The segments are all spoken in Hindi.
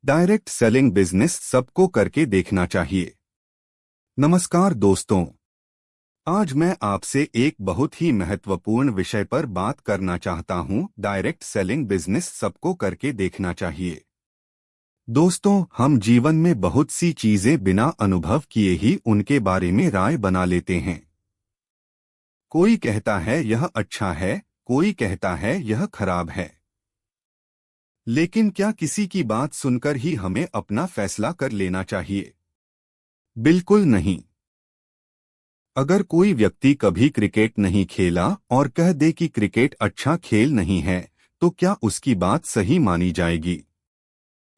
डायरेक्ट सेलिंग बिजनेस सबको करके देखना चाहिए। नमस्कार दोस्तों, आज मैं आपसे एक बहुत ही महत्वपूर्ण विषय पर बात करना चाहता हूं। डायरेक्ट सेलिंग बिजनेस सबको करके देखना चाहिए। दोस्तों, हम जीवन में बहुत सी चीजें बिना अनुभव किए ही उनके बारे में राय बना लेते हैं। कोई कहता है यह अच्छा है, कोई कहता है यह खराब है। लेकिन क्या किसी की बात सुनकर ही हमें अपना फैसला कर लेना चाहिए? बिल्कुल नहीं। अगर कोई व्यक्ति कभी क्रिकेट नहीं खेला और कह दे कि क्रिकेट अच्छा खेल नहीं है, तो क्या उसकी बात सही मानी जाएगी?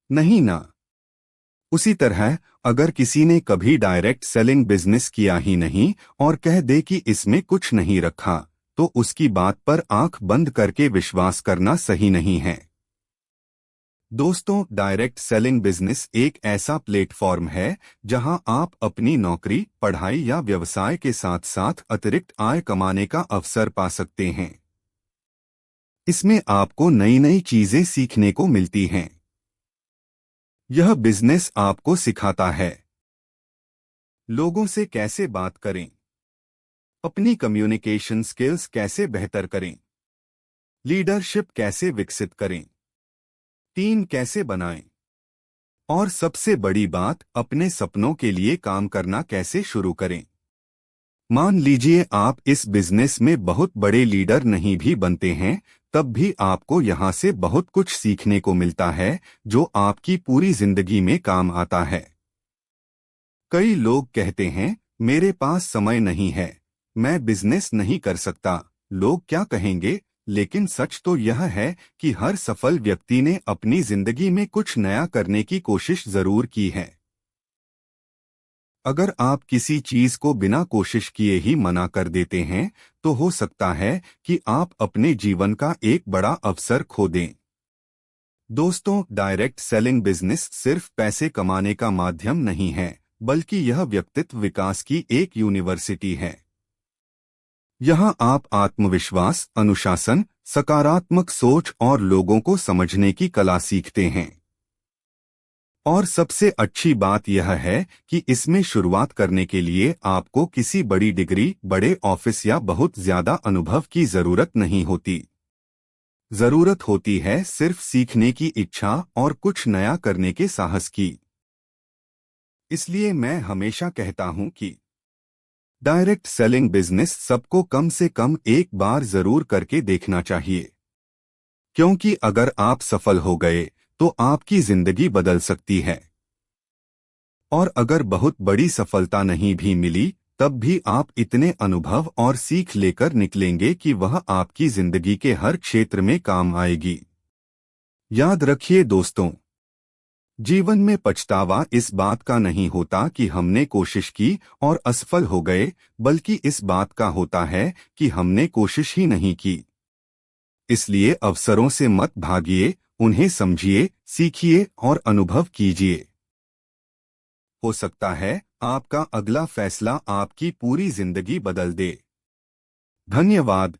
नहीं ना। उसी तरह अगर किसी ने कभी डायरेक्ट सेलिंग बिजनेस किया ही नहीं और कह दे कि इसमें कुछ नहीं रखा, तो उसकी बात पर आंख बंद करके विश्वास करना सही नहीं है। दोस्तों, डायरेक्ट सेलिंग बिजनेस एक ऐसा प्लेटफॉर्म है जहां आप अपनी नौकरी, पढ़ाई या व्यवसाय के साथ साथ अतिरिक्त आय कमाने का अवसर पा सकते हैं। इसमें आपको नई नई चीजें सीखने को मिलती हैं। यह बिजनेस आपको सिखाता है लोगों से कैसे बात करें, अपनी कम्युनिकेशन स्किल्स कैसे बेहतर करें, लीडरशिप कैसे विकसित करें, टीम कैसे बनाएं, और सबसे बड़ी बात, अपने सपनों के लिए काम करना कैसे शुरू करें। मान लीजिए आप इस बिजनेस में बहुत बड़े लीडर नहीं भी बनते हैं, तब भी आपको यहाँ से बहुत कुछ सीखने को मिलता है जो आपकी पूरी जिंदगी में काम आता है। कई लोग कहते हैं, मेरे पास समय नहीं है, मैं बिजनेस नहीं कर सकता, लोग क्या कहेंगे? लेकिन सच तो यह है कि हर सफल व्यक्ति ने अपनी जिंदगी में कुछ नया करने की कोशिश जरूर की है। अगर आप किसी चीज को बिना कोशिश किए ही मना कर देते हैं, तो हो सकता है कि आप अपने जीवन का एक बड़ा अवसर खो दें। दोस्तों, डायरेक्ट सेलिंग बिजनेस सिर्फ पैसे कमाने का माध्यम नहीं है, बल्कि यह व्यक्तित्व विकास की एक यूनिवर्सिटी है। यहाँ आप आत्मविश्वास, अनुशासन, सकारात्मक सोच और लोगों को समझने की कला सीखते हैं। और सबसे अच्छी बात यह है कि इसमें शुरुआत करने के लिए आपको किसी बड़ी डिग्री, बड़े ऑफिस या बहुत ज्यादा अनुभव की जरूरत नहीं होती। जरूरत होती है सिर्फ सीखने की इच्छा और कुछ नया करने के साहस की। इसलिए मैं हमेशा कहता हूं कि डायरेक्ट सेलिंग बिजनेस सबको कम से कम एक बार जरूर करके देखना चाहिए। क्योंकि अगर आप सफल हो गए तो आपकी जिंदगी बदल सकती है। और अगर बहुत बड़ी सफलता नहीं भी मिली, तब भी आप इतने अनुभव और सीख लेकर निकलेंगे कि वह आपकी जिंदगी के हर क्षेत्र में काम आएगी। याद रखिए दोस्तों, जीवन में पछतावा इस बात का नहीं होता कि हमने कोशिश की और असफल हो गए, बल्कि इस बात का होता है कि हमने कोशिश ही नहीं की। इसलिए अवसरों से मत भागिए, उन्हें समझिए, सीखिए और अनुभव कीजिए। हो सकता है आपका अगला फैसला आपकी पूरी जिंदगी बदल दे। धन्यवाद।